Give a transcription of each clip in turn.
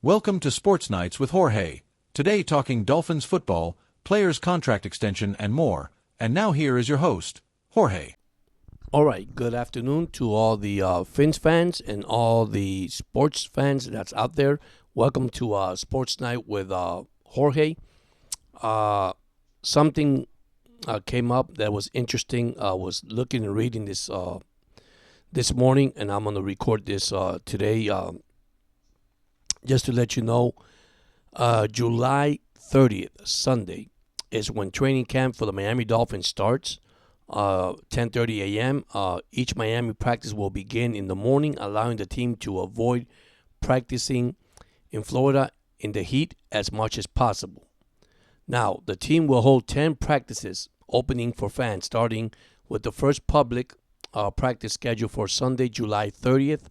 Welcome to Sports Nights with Jorge. Today talking Dolphins football, players' contract extension, and more. And now here is your host, Jorge. All right, good afternoon to all the Fins fans and all the sports fans that's out there. Welcome to Sports Night with Jorge. Something came up that was interesting. I was looking and reading this morning, and I'm going to record this today. Just to let you know, July 30th, Sunday, is when training camp for the Miami Dolphins starts. 10:30 a.m. Each Miami practice will begin in the morning, allowing the team to avoid practicing in Florida in the heat as much as possible. Now, the team will hold 10 practices opening for fans, starting with the first public practice scheduled for Sunday, July 30th,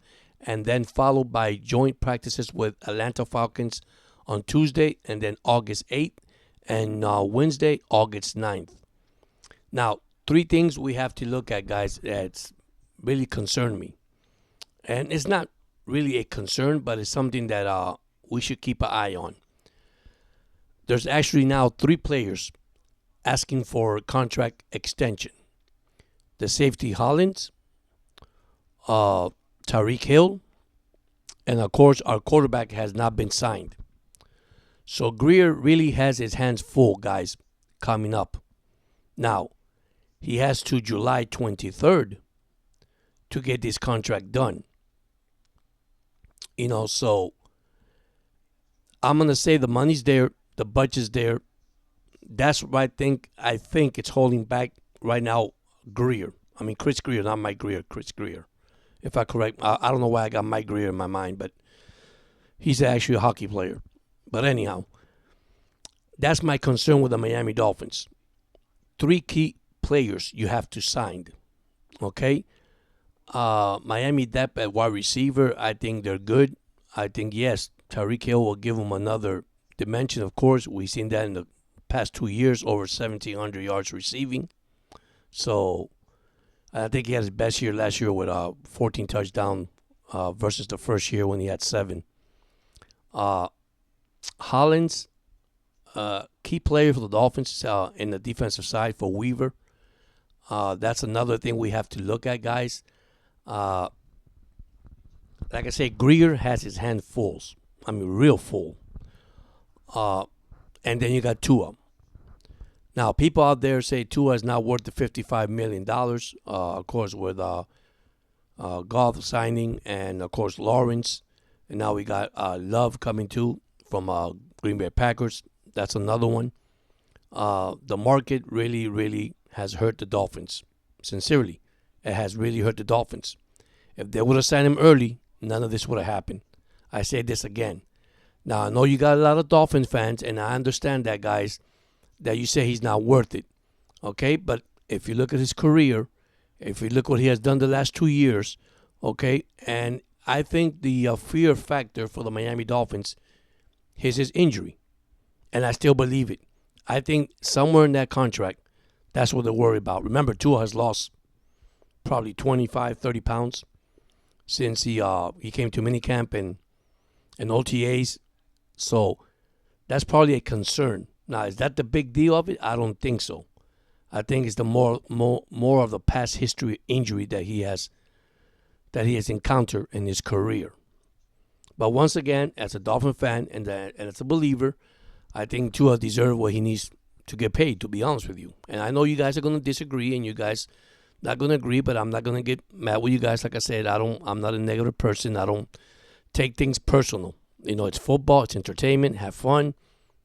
and then followed by joint practices with Atlanta Falcons on Tuesday, and then August 8th, and Wednesday, August 9th. Now, three things we have to look at, guys, that's really concern me. And it's not really a concern, but it's something that we should keep an eye on. There's actually now three players asking for contract extension. The safety Hollins, Tyreek Hill, and of course our quarterback has not been signed. So Greer really has his hands full, guys, coming up. Now, he has to July 23rd to get this contract done. So I'm going to say the money's there, the budget's there. That's what I think it's holding back right now Greer. I mean, Chris Greer, not Mike Greer, Chris Greer. If I correct, I don't know why I got Mike Greer in my mind, but he's actually a hockey player. But anyhow, that's my concern with the Miami Dolphins. Three key players you have to sign, okay? Miami depth at wide receiver, I think they're good. I think, yes, Tyreek Hill will give them another dimension, of course. We've seen that in the past 2 years, over 1,700 yards receiving. So I think he had his best year last year with 14 touchdowns versus the first year when he had 7. Hollins, key player for the Dolphins in the defensive side for Weaver. That's another thing we have to look at, guys. Like I say, Greer has his hand full. I mean, real full. And then you got Tua. Now, people out there say Tua is not worth the $55 million. Of course, with Goff signing and, of course, Lawrence. And now we got Love coming too from Green Bay Packers. That's another one. The market really, really has hurt the Dolphins. Sincerely, it has really hurt the Dolphins. If they would have signed him early, none of this would have happened. I say this again. Now, I know you got a lot of Dolphins fans, and I understand that, guys, that you say he's not worth it. Okay? But if you look at his career, if you look what he has done the last 2 years, okay, and I think the fear factor for the Miami Dolphins is his injury. And I still believe it. I think somewhere in that contract, that's what they're worried about. Remember, Tua has lost probably 25, 30 pounds since he came to minicamp and OTAs. So that's probably a concern. Now, is that the big deal of it? I don't think so. I think it's the more of the past history injury that he has encountered in his career. But once again, as a Dolphin fan and as a believer, I think Tua deserves what he needs to get paid, to be honest with you. And I know you guys are going to disagree and you guys not going to agree, but I'm not going to get mad with you guys. Like I said, I'm not a negative person. I don't take things personal. It's football, it's entertainment, have fun,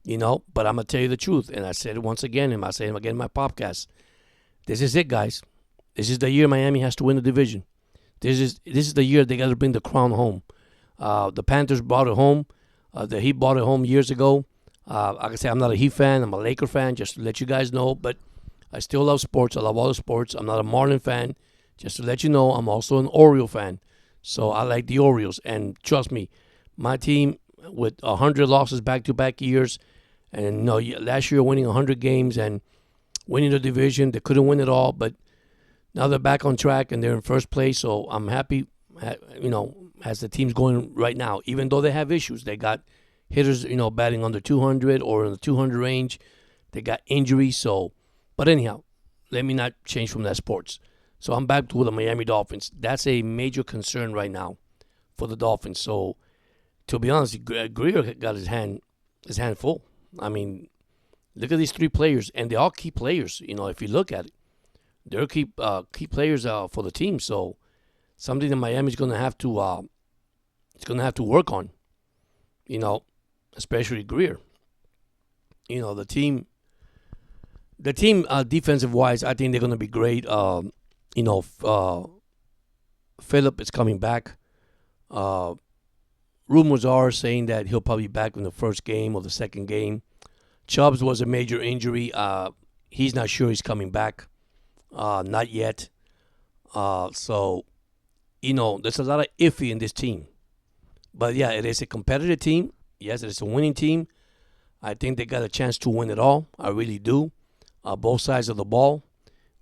but I'm going to tell you the truth. And I said it once again, and I say it again in my podcast. This is it, guys. This is the year Miami has to win the division. This is the year they got to bring the crown home. The Panthers brought it home. The Heat brought it home years ago. Like I say, I'm not a Heat fan. I'm a Laker fan, just to let you guys know. But I still love sports. I love all the sports. I'm not a Marlin fan. Just to let you know, I'm also an Oriole fan. So I like the Orioles. And trust me, my team with 100 losses back-to-back years, and last year winning 100 games and winning the division. They couldn't win it all, but now they're back on track and they're in first place. So I'm happy. as the team's going right now. Even though they have issues, they got hitters, batting under 200 or in the 200 range. They got injuries. So, but anyhow, let me not change from that sports. So I'm back to the Miami Dolphins. That's a major concern right now for the Dolphins. So to be honest, Greer got his hand full. I mean, look at these three players, and they're all key players. If you look at it, they're key players for the team. So something that Miami's going to have to work on. Especially Greer. The team defensive wise, I think they're going to be great. Phillip is coming back. Rumors are saying that he'll probably be back in the first game or the second game. Chubbs was a major injury. He's not sure he's coming back. Not yet. So, there's a lot of iffy in this team. But, yeah, it is a competitive team. Yes, it is a winning team. I think they got a chance to win it all. I really do. Both sides of the ball.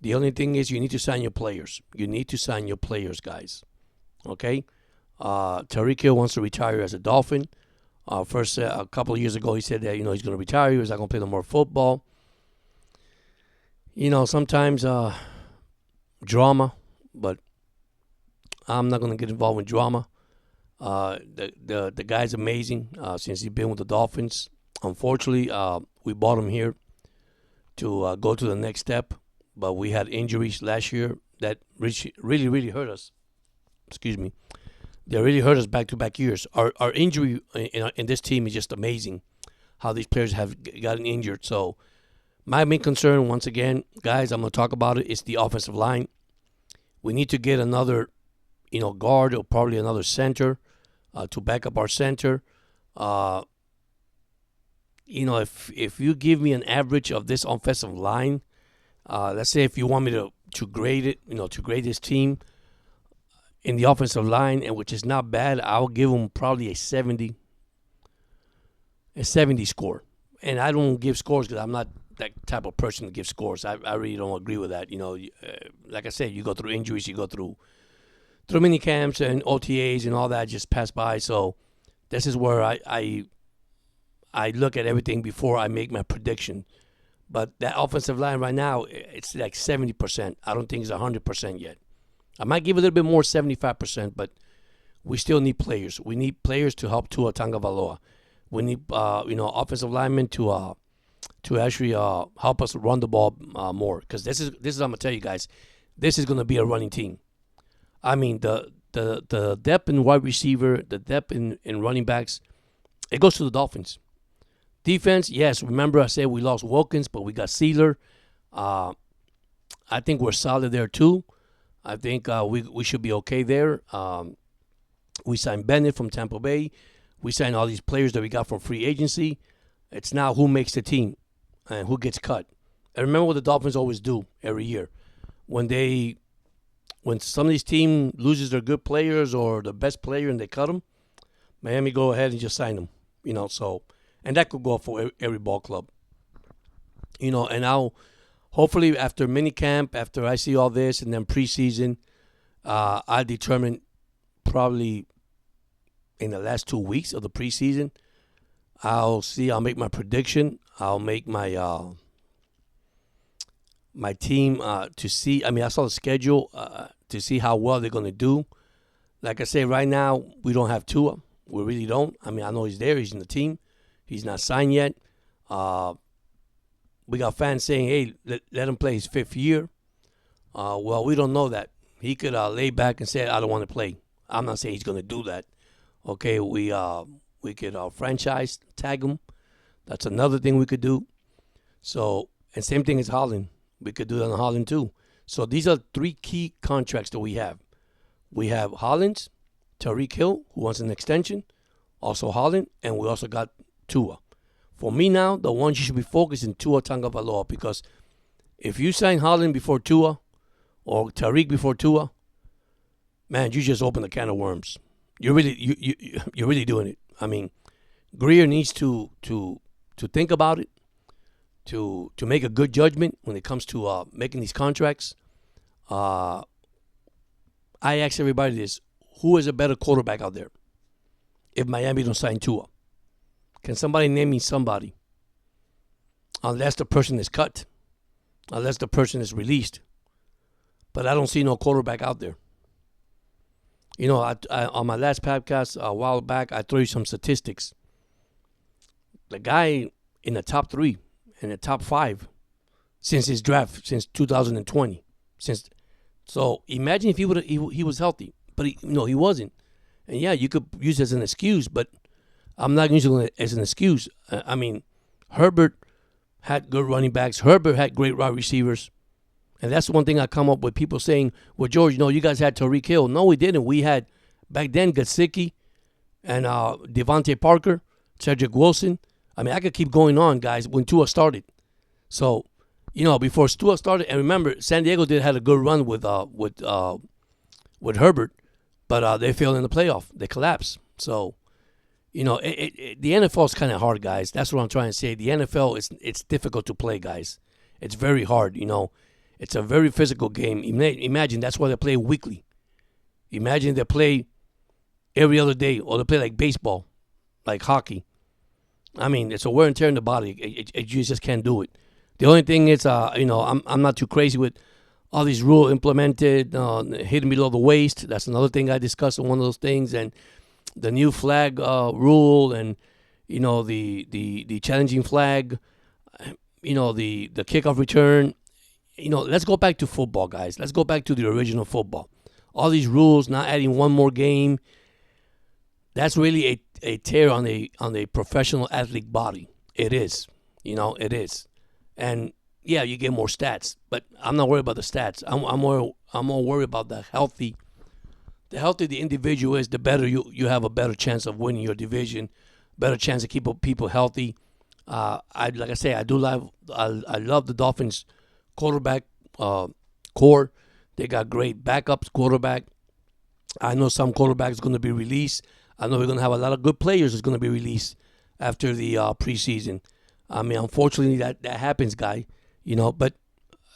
The only thing is you need to sign your players. You need to sign your players, guys. Okay? Tyreek Hill wants to retire as a Dolphin. First, a couple of years ago, he said that, he's going to retire. He's not going to play no more football. Sometimes drama, but I'm not going to get involved in drama. The guy's amazing since he's been with the Dolphins. Unfortunately, we bought him here to go to the next step, but we had injuries last year that really, really hurt us. Excuse me. They really hurt us back-to-back years. Our injury in this team is just amazing, how these players have gotten injured. So my main concern, once again, guys, I'm going to talk about it, is the offensive line. We need to get another, guard or probably another center to back up our center. If you give me an average of this offensive line, let's say if you want me to grade it, to grade this team in the offensive line, and which is not bad, I'll give them probably a 70 score. And I don't give scores because I'm not that type of person to give scores. I really don't agree with that. Like I said, you go through injuries, you go through mini camps and OTAs and all that just pass by. So this is where I look at everything before I make my prediction. But that offensive line right now, it's like 70%. I don't think it's 100% yet. I might give a little bit more, 75%, but we still need players. We need players to help Tua Tagovailoa. We need, offensive linemen to actually help us run the ball more. Because this is I'm gonna tell you guys, this is gonna be a running team. I mean, the depth in wide receiver, the depth in running backs, it goes to the Dolphins. Defense, yes. Remember I said we lost Wilkins, but we got Sealer. I think we're solid there too. I think we should be okay there. We signed Bennett from Tampa Bay. We signed all these players that we got from free agency. It's now who makes the team and who gets cut. And remember what the Dolphins always do every year. When some of these teams loses their good players or the best player and they cut them, Miami go ahead and just sign them. So, and that could go for every ball club. And now, hopefully after minicamp, after I see all this, and then preseason, I determine probably in the last 2 weeks of the preseason, I'll make my prediction. I'll make my my team to see. I mean, I saw the schedule to see how well they're going to do. Like I say, right now, we don't have Tua. We really don't. I mean, I know he's there. He's in the team. He's not signed yet. We got fans saying, hey, let him play his fifth year. Well, we don't know that. He could lay back and say, I don't want to play. I'm not saying he's going to do that. Okay, we could franchise tag him. That's another thing we could do. So, and same thing as Holland. We could do that on Holland too. So these are three key contracts that we have. We have Hollins, Tyreek Hill, who wants an extension, also Holland, and we also got Tua. For me now, the ones you should be focusing Tua Tagovailoa, because if you sign Holland before Tua or Tyreek before Tua, man, you just open a can of worms. You're really doing it. I mean, Greer needs to think about it, to make a good judgment when it comes to making these contracts. I ask everybody this: who is a better quarterback out there if Miami don't sign Tua? Can somebody name me somebody? Unless the person is cut. Unless the person is released. But I don't see no quarterback out there. You know, I on my last podcast a while back, I threw you some statistics. The guy in the top 3, in the top 5, since his draft, since 2020. So imagine if he was healthy, but he wasn't. And yeah, you could use it as an excuse, but I'm not using it as an excuse. I mean, Herbert had good running backs. Herbert had great wide receivers. And that's the one thing I come up with, people saying, well, George, you guys had Tyreek Hill. No, we didn't. We had, back then, Gesicki and Devontae Parker, Cedric Wilson. I mean, I could keep going on, guys, when Tua started. So, before Tua started, and remember, San Diego had a good run with Herbert, but they failed in the playoff. They collapsed. So, the NFL is kind of hard, guys. That's what I'm trying to say. The NFL, it's difficult to play, guys. It's very hard, It's a very physical game. Imagine that's why they play weekly. Imagine they play every other day, or they play like baseball, like hockey. I mean, it's a wear and tear in the body. You just can't do it. The only thing is, I'm not too crazy with all these rules implemented, hitting below the waist. That's another thing I discussed in one of those things, and the new flag rule, and the challenging flag, the kickoff return. Let's go back to football, guys. Let's go back to the original football. All these rules, not adding one more game, that's really a tear on a professional athlete body. It is. It is. And yeah, you get more stats, but I'm not worried about the stats. I'm more worried about the healthy. The healthier the individual is, the better you have a better chance of winning your division, better chance to keep people healthy. Like I say, I love the Dolphins quarterback core. They got great backups quarterback. I know some quarterbacks going to be released. I know we're going to have a lot of good players that's going to be released after the preseason. I mean, unfortunately, that happens, guy. But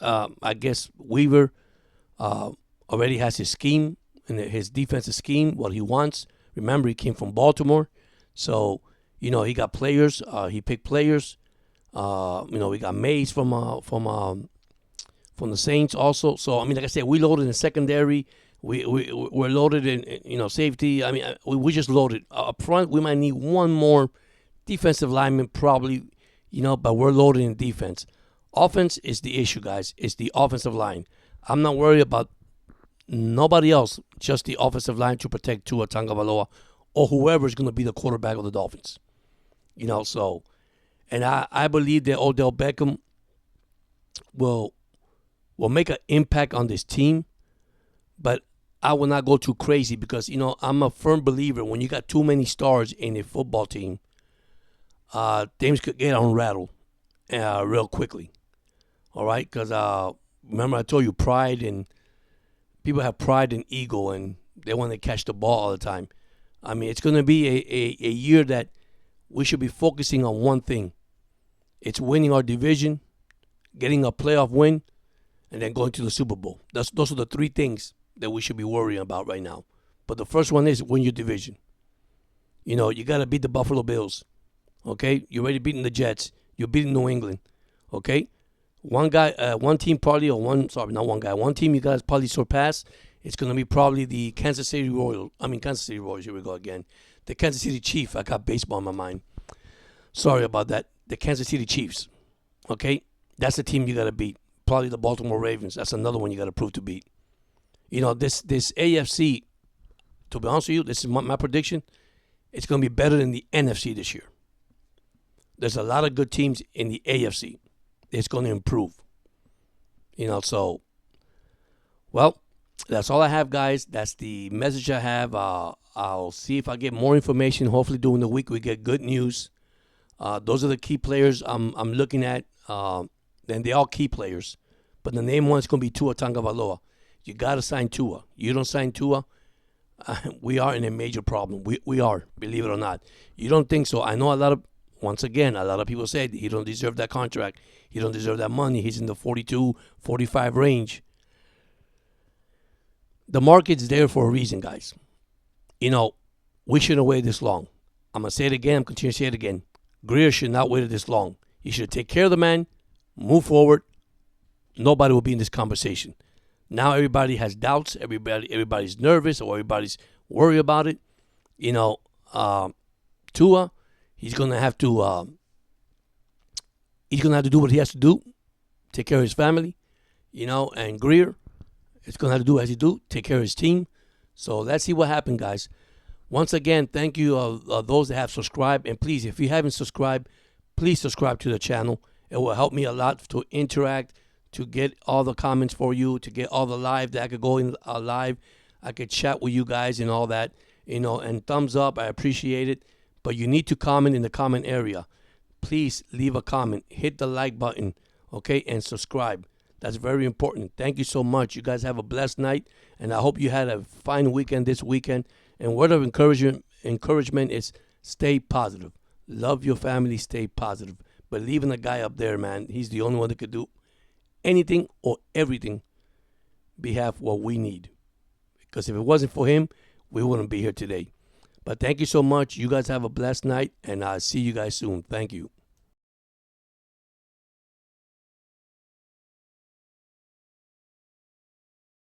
I guess Weaver already has his scheme, and his defensive scheme, what he wants. Remember, he came from Baltimore. So, he got players. He picked players. We got Mays from the Saints also. So, I mean, like I said, we loaded in secondary. We're loaded in, safety. I mean, we just loaded. Up front, we might need one more defensive lineman probably, but we're loaded in defense. Offense is the issue, guys. It's the offensive line. I'm not worried about nobody else, just the offensive line to protect Tua Tagovailoa or whoever is going to be the quarterback of the Dolphins. So, and I believe that Odell Beckham will make an impact on this team, but I will not go too crazy because, I'm a firm believer when you got too many stars in a football team, things could get unrattled real quickly. All right? Because remember I told you pride, and people have pride and ego, and they want to catch the ball all the time. I mean, it's going to be a year that we should be focusing on one thing. It's winning our division, getting a playoff win, and then going to the Super Bowl. Those are the 3 things that we should be worrying about right now. But the first one is win your division. You got to beat the Buffalo Bills. Okay? You're already beating the Jets. You're beating New England. Okay? One team you guys probably surpass. It's going to be probably the Kansas City Royals. Here we go again. The Kansas City Chiefs. I got baseball in my mind. Sorry about that. The Kansas City Chiefs. Okay? That's the team you got to beat. Probably the Baltimore Ravens. That's another one you got to prove to beat. This AFC, to be honest with you, this is my prediction. It's going to be better than the NFC this year. There's a lot of good teams in the AFC. It's going to improve. So, well, that's all I have, guys. That's the message I have. I'll see if I get more information. Hopefully during the week we get good news. Those are the key players I'm looking at. And they're all key players. But the name one is going to be Tua Tagovailoa. You got to sign Tua. You don't sign Tua, we are in a major problem. We are, believe it or not. You don't think so? I know a lot of people said he don't deserve that contract. He don't deserve that money. He's in the 42, 45 range. The market's there for a reason, guys. You know, we shouldn't wait this long. I'm going to say it again. I'm continuing to say it again. Greer should not wait this long. He should take care of the man, move forward. Nobody will be in this conversation. Now everybody has doubts. Everybody's nervous, or everybody's worried about it. You know, Tua, he's gonna have to do what he has to do, take care of his family. You know, and Greer is gonna have to do as he do, take care of his team. So let's see what happens, guys. Once again, thank you those that have subscribed, and please, if you haven't subscribed, please subscribe to the channel. It will help me a lot to interact, to get all the comments for you, to get all the live that I could go in live. I could chat with you guys and all that, you know, and thumbs up. I appreciate it. But you need to comment in the comment area. Please leave a comment. Hit the like button, okay, and subscribe. That's very important. Thank you so much. You guys have a blessed night, and I hope you had a fine weekend this weekend. And word of encouragement is stay positive. Love your family. Stay positive. Believe in the guy up there, man. He's the only one that could do anything or everything behalf of what we need. Because if it wasn't for him, we wouldn't be here today. But thank you so much. You guys have a blessed night, and I'll see you guys soon. Thank you.